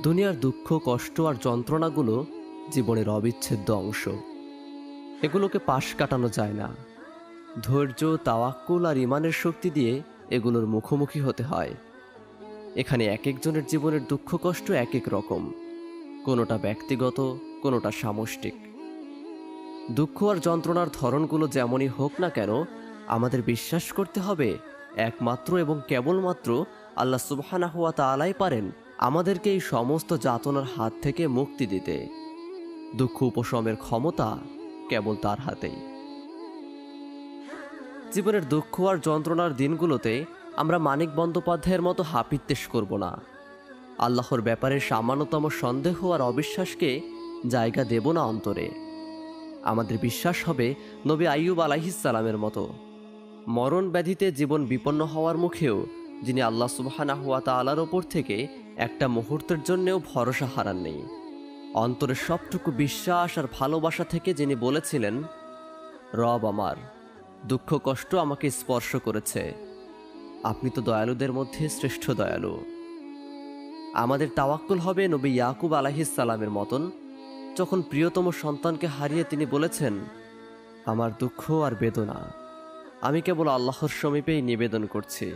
দুনিয়ার দুঃখ, কষ্ট আর যন্ত্রণাগুলো জীবনের অবিচ্ছেদ্য অংশ। এগুলোকে পাশ কাটানো যায় না। ধৈর্য, তাওয়াক্কুল আর ইমানের শক্তি দিয়ে এগুলোর মুখোমুখি হতে হয়। এখানে এক একজনের জীবনের দুঃখ কষ্ট এক এক রকম, কোনোটা ব্যক্তিগত, কোনোটা সামষ্টিক। দুঃখ আর যন্ত্রণার ধরনগুলো যেমনই হোক না কেন, আমাদের বিশ্বাস করতে হবে একমাত্র এবং কেবলমাত্র আল্লাহ সুবহানাহু ওয়া তাআলাই পারেন আমাদেরকে এই সমস্ত যাতনার হাত থেকে মুক্তি দিতে। দুঃখ উপশমের ক্ষমতা কেবল তার হাতেই। জীবনের দুঃখ আর যন্ত্রণার দিনগুলোতে আমরা মানিক বন্দ্যোপাধ্যায়ের মতো হাপিত্যেশ করব না। আল্লাহর ব্যাপারে সামান্যতম সন্দেহ আর অবিশ্বাসকে জায়গা দেব না অন্তরে। আমাদের বিশ্বাস হবে নবী আইয়ুব আলাইহিসসালামের মতো, মরণ ব্যাধিতে জীবন বিপন্ন হওয়ার মুখেও যিনি আল্লাহ সুবহানাহু ওয়া তাআলার ওপর থেকে একটা মুহূর্তের জন্যেও ভরসা হারাননি। অন্তরের সবটুকু বিশ্বাস আর ভালোবাসা থেকে যিনি বলেছিলেন, রব আমার, দুঃখ কষ্ট আমাকে স্পর্শ করেছে, আপনি তো দয়ালুদের মধ্যে শ্রেষ্ঠ দয়ালু। আমাদের তাওয়াক্কুল হবে নবী ইয়াকুব আলাইহিসসালামের মতন, যখন প্রিয়তম সন্তানকে হারিয়ে তিনি বলেছেন, আমার দুঃখ আর বেদনা আমি কেবল আল্লাহর সমীপেই নিবেদন করছি।